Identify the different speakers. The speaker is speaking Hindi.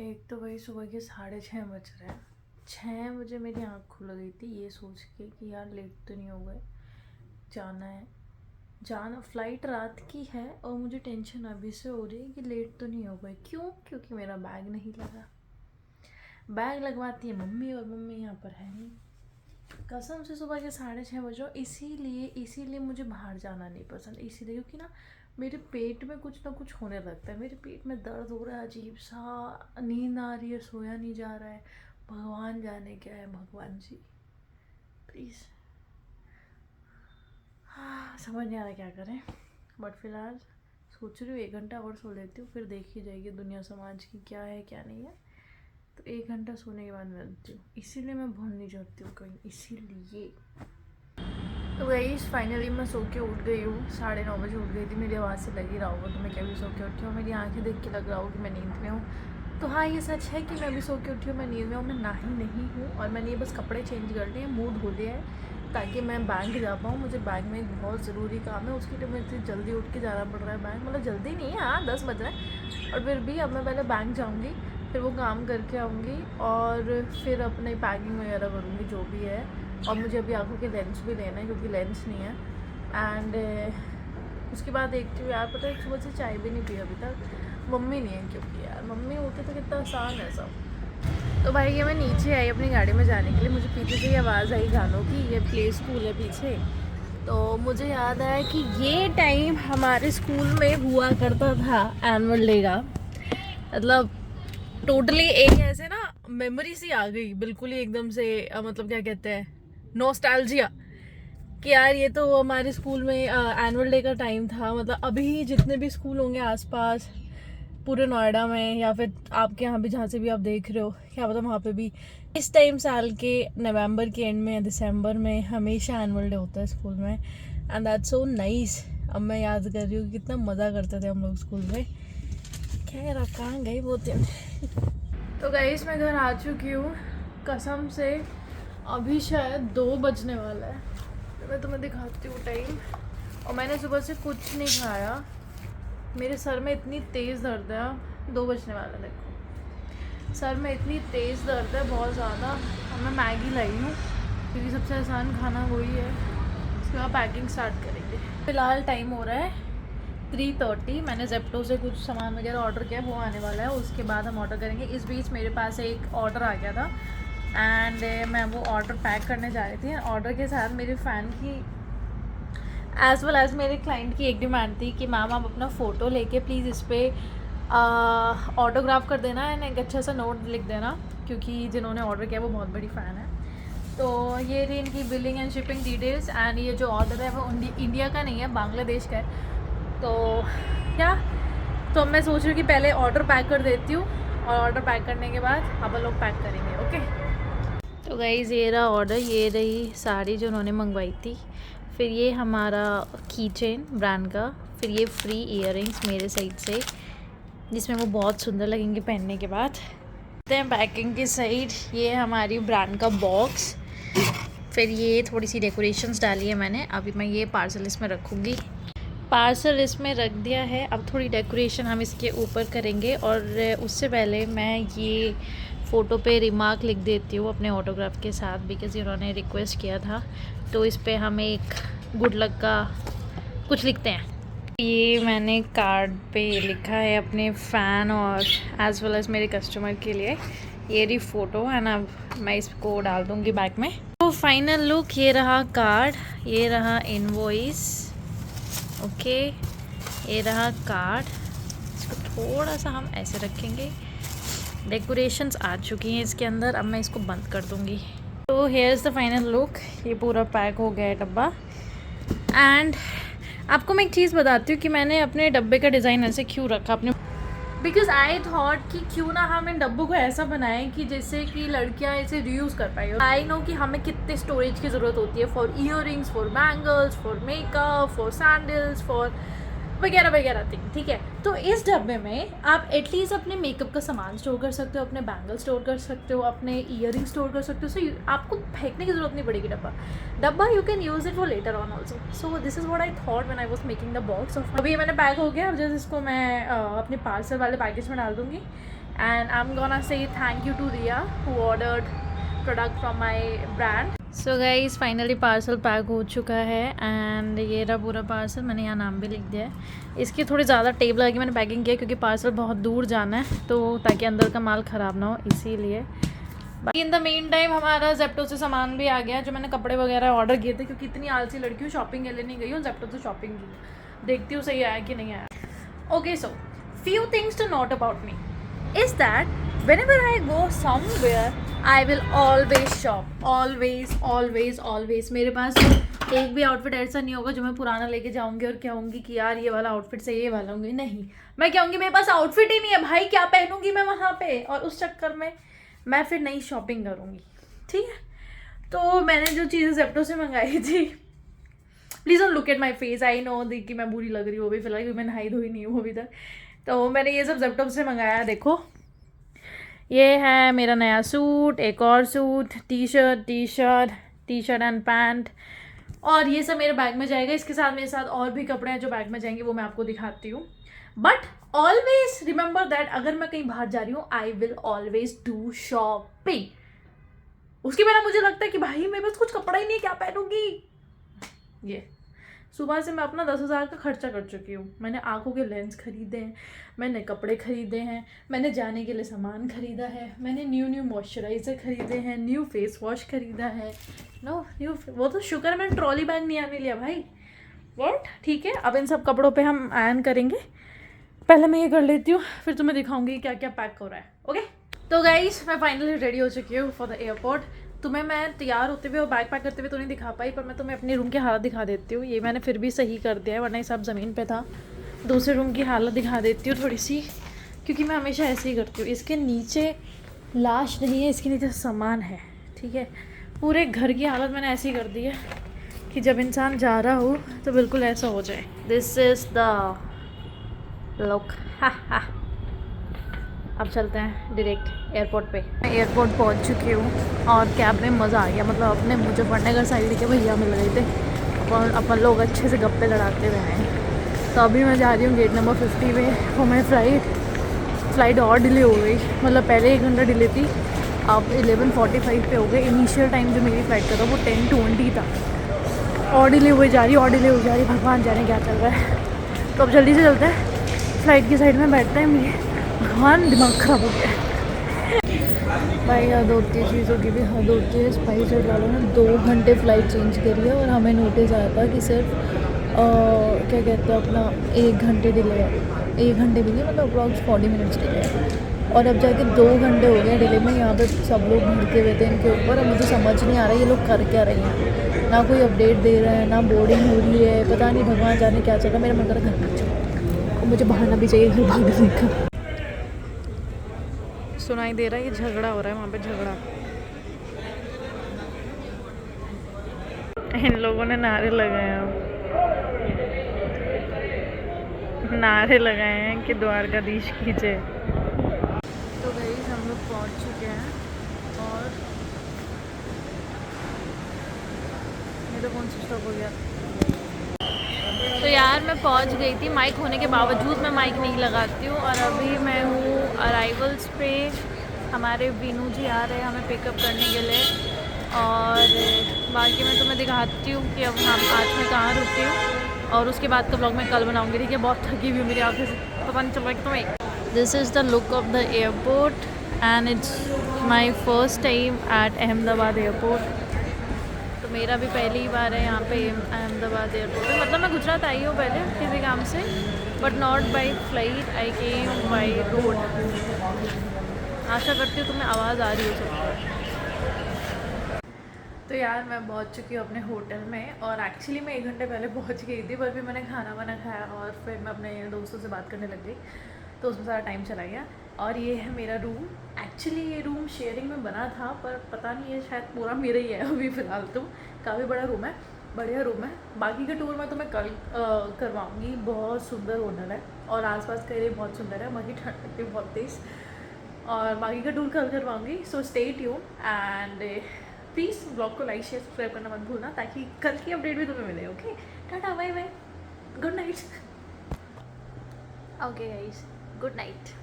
Speaker 1: एक तो वही सुबह के 6:30 बज रहे हैं। 6 बजे मेरी आँख खुल गई थी ये सोच के कि यार लेट तो नहीं हो गए, जाना है। जाना फ़्लाइट रात की है और मुझे टेंशन अभी से हो रही है कि लेट तो नहीं हो गए। क्यों? क्योंकि मेरा बैग नहीं लगा। बैग लगवाती है मम्मी और मम्मी यहाँ पर है नहीं। कसम से सुबह के 6:30 बजे, इसीलिए मुझे बाहर जाना नहीं पसंद। इसीलिए क्योंकि ना मेरे पेट में कुछ ना कुछ होने लगता है। मेरे पेट में दर्द हो रहा है अजीब सा, नींद आ रही है, सोया नहीं जा रहा है। भगवान जाने क्या है। भगवान जी प्लीज़, हाँ समझ नहीं आ रहा क्या करें। बट फिलहाल सोच रही हूँ 1 घंटा और सो लेती हूँ, फिर देखी जाएगी दुनिया समाज की क्या है क्या नहीं है। तो 1 घंटा सोने के बाद मिलती हूँ। इसीलिए मैं बहुत नहीं चाहती हूँ कहीं, इसीलिए। तो गाइस फाइनली मैं सो के उठ गई हूँ। 9:30 बजे उठ गई थी। मेरी आवाज़ से लग ही रहा होगा तो मैं कभी सो के उठी हूँ। मेरी आंखें देख के लग रहा होगा कि मैं नींद में हूँ। तो हाँ ये सच है कि मैं अभी सो के उठी हूँ, मैं नींद में हूँ, मैं नहाई नहीं हूँ। और मैंने ये बस कपड़े चेंज कर लिए, मुँह धो लिया है ताकि मैं बैंक जा पाऊँ। मुझे बैंक में एक बहुत ज़रूरी काम है, उसके लिए मुझे इतनी जल्दी उठ के जाना पड़ रहा है बैंक। मतलब जल्दी नहीं है, हाँ 10 बज रहे हैं। और फिर भी अब मैं पहले बैंक जाऊँगी, फिर वो काम करके आऊँगी और फिर अपनी पैकिंग वगैरह करूँगी जो भी है। और मुझे अभी आंखों के लेंस भी लेना है क्योंकि लेंस नहीं है। एंड उसके बाद देखती हूँ यार, पता है सुबह से चाय भी नहीं पी अभी तक। मम्मी नहीं है क्योंकि यार मम्मी होती तो कितना आसान है सब। तो भाई ये मैं नीचे आई अपनी गाड़ी में जाने के लिए, मुझे पीछे से ये आवाज़ आई गानों की। ये प्ले स्कूल है पीछे, तो मुझे याद आया कि ये टाइम हमारे स्कूल में हुआ करता था एनुअल डे का। मतलब टोटली एक ऐसे ना मेमोरी सी आ गई बिल्कुल ही एकदम से। मतलब क्या कहते हैं, नॉस्टैल्जिया कि यार ये तो हमारे स्कूल में एनुअल डे का टाइम था। मतलब अभी जितने भी स्कूल होंगे आसपास पूरे नोएडा में या फिर आपके यहाँ भी जहाँ से भी आप देख रहे हो, क्या पता वहाँ पे भी इस टाइम साल के नवंबर के एंड में या दिसंबर में हमेशा एनुअल डे होता है स्कूल में। And that's so nice. अब मैं याद कर रही हूँ कितना मज़ा करते थे हम लोग स्कूल में। खैर अब कहाँ गई वो दिन। तो गाइस मैं घर आ चुकी हूँ कसम से। अभी शायद 2 बजने वाला है। तो मैं तुम्हें दिखाती हूँ टाइम। और मैंने सुबह से कुछ नहीं खाया, मेरे सर में इतनी तेज़ दर्द है। 2 बजने वाला है देखो, सर में इतनी तेज़ दर्द है बहुत ज़्यादा। और मैं मैगी लाई हूँ क्योंकि सबसे आसान खाना वही है। उसके बाद पैकिंग स्टार्ट करेंगे। फ़िलहाल टाइम हो रहा है 3:30। मैंने जेप्टो से कुछ सामान वगैरह ऑर्डर किया, वो आने वाला है, उसके बाद हम ऑर्डर करेंगे। इस बीच मेरे पास एक ऑर्डर आ गया था एंड मैं वो ऑर्डर पैक करने जा रही थी। ऑर्डर के साथ मेरे फ़ैन की एज़ वेल एज़ मेरे क्लाइंट की एक डिमांड थी कि मैम आप अपना फ़ोटो लेके प्लीज़ इस पर ऑटोग्राफ कर देना एंड एक अच्छा सा नोट लिख देना, क्योंकि जिन्होंने ऑर्डर किया वो बहुत बड़ी फ़ैन है। तो ये रही इनकी billing and shipping details. And ये जो ऑर्डर है वो इंडिया का नहीं है, बांग्लादेश का है। तो क्या, तो अब मैं सोच रही हूँ कि पहले ऑर्डर पैक कर देती हूँ और ऑर्डर पैक करने के बाद हम लोग पैक करेंगे। ओके तो गाइज़ ये रहा ऑर्डर, ये रही साड़ी जो उन्होंने मंगवाई थी, फिर ये हमारा की चेन ब्रांड का, फिर ये फ्री इयररिंग्स मेरे साइड से जिसमें वो बहुत सुंदर लगेंगे पहनने के बाद। पैकिंग की साइड ये हमारी ब्रांड का बॉक्स, फिर ये थोड़ी सी डेकोरेशंस डाली है मैंने। अभी मैं ये पार्सल इसमें रखूँगी। पार्सल इसमें रख दिया है, अब थोड़ी डेकोरेशन हम इसके ऊपर करेंगे। और उससे पहले मैं ये फ़ोटो पे रिमार्क लिख देती हूँ अपने ऑटोग्राफ के साथ, बिकॉज़ इन्होंने रिक्वेस्ट किया था। तो इस पे हम एक गुड लक का कुछ लिखते हैं। ये मैंने कार्ड पे लिखा है अपने फ़ैन और एज़ वेल एज़ मेरे कस्टमर के लिए। ये रही फ़ोटो है ना, मैं इसको डाल दूँगी बैग में। तो फाइनल लुक ये रहा कार्ड, ये रहा इनवॉइस। ओके ये रहा कार्ड, इसको थोड़ा सा हम ऐसे रखेंगे। डेकोरेशंस आ चुकी हैं इसके अंदर, अब मैं इसको बंद कर दूँगी। तो here is the final look. ये पूरा पैक हो गया है डब्बा। एंड आपको मैं एक चीज़ बताती हूँ कि मैंने अपने डब्बे का डिज़ाइन ऐसे क्यों रखा अपने, बिकॉज आई थॉट कि क्यों ना हम इन डब्बों को ऐसा बनाएं कि जैसे कि लड़कियां इसे रीयूज़ कर पाए। आई नो कि हमें कितने स्टोरेज की ज़रूरत होती है for earrings, for bangles, for makeup, for sandals, for वगैरह वगैरह थिंग, ठीक है। तो इस डब्बे में आप एटलीस्ट अपने मेकअप का सामान स्टोर कर सकते हो, अपने बैंगल स्टोर कर सकते हो, अपने ईयरिंग स्टोर कर सकते हो। सो आपको फेंकने की ज़रूरत नहीं पड़ेगी डब्बा you can use it for later on also. So this is what I thought when I was making the box of. अभी मैंने पैक हो गया, अब जस्ट इसको मैं अपने पार्सल वाले पैकेज में डाल दूँगी and I'm gonna say thank you to Riya who ordered product from my brand. So guys, finally parcel pack हो चुका है एंड ये रहा पूरा पार्सल. मैंने यहाँ नाम भी लिख दिया है. इसकी थोड़ी ज़्यादा टेप लगा के मैंने पैकिंग किया क्योंकि पार्सल बहुत दूर जाना है, तो ताकि अंदर का माल ख़राब ना हो, इसीलिए. बाकी इन द मेन टाइम हमारा जेप्टो से सामान भी आ गया, जो मैंने कपड़े वगैरह ऑर्डर किए थे, क्योंकि इतनी आलसी लड़की हूँ, शॉपिंग के लिए नहीं गई हूँ, जेप्टो से शॉपिंग की. देखती हूँ सही आया कि नहीं आया. Okay, so few things to note about me is that whenever I go somewhere I will always shop. always मेरे पास एक भी आउटफिट ऐसा नहीं होगा जो मैं पुराना लेके जाऊंगी और कहूँगी कि यार ये वाला आउटफिट से ये वाला होंगी. नहीं, मैं कहूँगी मेरे पास आउटफिट ही नहीं है भाई, क्या पहनूंगी मैं वहाँ पे, और उस चक्कर में मैं फिर नई शॉपिंग करूँगी. ठीक है, तो मैंने जो चीज़ें जेप्टो से मंगाई थी, please don't look at my face, I know देख कि मैं बुरी लग रही हूँ अभी फिलहाल, क्योंकि मैं नहाई धोई नहीं हूँ अभी तक. तो मैंने ये सब जेप्टो से मंगाया. देखो, ये है मेरा नया सूट, एक और suit, T shirt and pant, और ये सब मेरे बैग में जाएगा. इसके साथ मेरे साथ और भी कपड़े हैं जो बैग में जाएंगे, वो मैं आपको दिखाती हूँ. बट ऑलवेज रिमेंबर दैट अगर मैं कहीं बाहर जा रही हूँ, I will always do shopping. उसके बिना मुझे लगता है कि भाई मेरे पास कुछ कपड़ा ही नहीं है, क्या पहनूंगी. ये सुबह से मैं अपना 10,000 का खर्चा कर चुकी हूँ. मैंने आंखों के लेंस खरीदे हैं, मैंने कपड़े खरीदे हैं, मैंने जाने के लिए सामान खरीदा है, मैंने न्यू मॉइस्चराइज़र खरीदे हैं, न्यू फेस वॉश खरीदा है. न्यू वो तो शुक्र मैंने ट्रॉली बैग नहीं आने लिया भाई. व्हाट, ठीक है. अब इन सब कपड़ों पे हम आयन करेंगे. पहले मैं ये कर लेती हूँ, फिर तुम्हें दिखाऊंगी क्या क्या पैक हो रहा है. ओके, तो गाइस मैं फाइनली रेडी हो चुकी हूँ फॉर द एयरपोर्ट. तुम्हें मैं तैयार होते हुए और बैग पैक करते हुए तो नहीं दिखा पाई, पर मैं तुम्हें अपने रूम की हालत दिखा देती हूँ. ये मैंने फिर भी सही कर दिया है, वरना ये सब ज़मीन पे था. दूसरे रूम की हालत दिखा देती हूँ थोड़ी सी, क्योंकि मैं हमेशा ऐसे ही करती हूँ. इसके नीचे लाश नहीं है, इसके नीचे सामान है. ठीक है, पूरे घर की हालत मैंने ऐसी कर दी है कि जब इंसान जा रहा हो तो बिल्कुल ऐसा हो जाए. This is the look. अब चलते हैं डायरेक्ट एयरपोर्ट पे. मैं एयरपोर्ट पहुंच चुकी हूँ और कैब में मज़ा आ गया. मतलब अपने मुजफ्फरनगर साइड के भैया मिल गए थे और अपन लोग अच्छे से गप्पे लड़ाते हुए हैं. तो अभी मैं जा रही हूँ गेट नंबर 50 में. और मेरी फ़्लाइट और डिले हो गई. मतलब पहले 1 घंटा डिले थी, अब 11:45 पे हो गए. इनिशियल टाइम जो मेरी फ़्लाइट का था वो 10:20 था. और डिले हुई जा रही, भगवान जाने क्या चल रहा है. तो अब जल्दी से चलते हैं, फ़्लाइट की साइड में बैठते हैं. मेरे भगवान दिमाग ख़राब हो गया भाई. हद होती है, चीज़ों की भी हद होती है. स्पाइस जेट वालों ने 2 घंटे फ़्लाइट चेंज करी है और हमें नोटिस आया था कि सिर्फ क्या कहते हैं अपना 1 घंटे डिले है. 1 घंटे भी नहीं, मतलब अप्रॉक्स 40 मिनट्स डिले है. और अब जाके 2 घंटे हो गए डिले में. यहाँ पे सब लोग भड़के हुए थे इनके ऊपर. और मुझे समझ नहीं आ रहा ये लोग कर क्या रहे हैं. ना कोई अपडेट दे रहा है, ना बोर्डिंग हो रही है, पता नहीं भगवान जाने क्या चल रहा है. मेरा मन कर रहा है घर भाग जाओ, और मुझे बहाना भी चाहिए घर भागने का. सुनाई दे रहा है, ये झगड़ा हो रहा है वहाँ पे. झगड़ा, इन लोगों ने नारे लगाए हैं कि द्वारकाधीश की जय. तो गाइस हम लोग पहुँच चुके हैं और मेरा फ़ोन स्विच ऑफ हो गया. तो यार मैं पहुंच गई थी. माइक होने के बावजूद मैं माइक नहीं लगाती हूँ. और अभी मैं हूँ अराइवल्स पे. हमारे वीनू जी आ रहे हैं हमें पिकअप करने के लिए. और बाकी मैं तुम्हें दिखाती हूँ कि अब हम आज मैं कहाँ रुकी हूँ, और उसके बाद का ब्लॉग मैं कल बनाऊँगी. ठीक है, बहुत थकी हुई हूँ, मेरी आँखें से पता नहीं चल रहा कि तुम्हें. This is the look of the airport and it's my first time at Ahmedabad airport. मेरा भी पहली बार है यहाँ पे अहमदाबाद एयरपोर्ट पे. मतलब मैं गुजरात आई हूँ पहले किसी काम से, but not by flight, I came by road. आशा करती हूँ तुम्हें आवाज़ आ रही हो सबको. तो यार मैं पहुँच चुकी हूँ अपने होटल में. और एक्चुअली मैं 1 घंटे पहले पहुँच गई थी, पर फिर मैंने खाना वाना खाया और फिर मैं अपने दोस्तों से बात करने लग गई, तो उसमें सारा टाइम चला गया. और ये है मेरा रूम. एक्चुअली ये रूम शेयरिंग में बना था, पर पता नहीं है, शायद पूरा मेरा ही है अभी फ़िलहाल. तो काफ़ी बड़ा रूम है, बढ़िया रूम है. बाकी का टूर मैं तुम्हें कल करवाऊँगी. बहुत सुंदर होटल है और आसपास का एरिया बहुत सुंदर है. बाकी ठंड लगती है बहुत तेज़, और बाकी का टूर कल करवाऊँगी. So stay tuned and please blog को लाइक शेयर सब्सक्राइब करना मत भूलना, ताकि कल की अपडेट भी तुम्हें मिले. Okay, tata bye bye, good night. Okay guys, good night.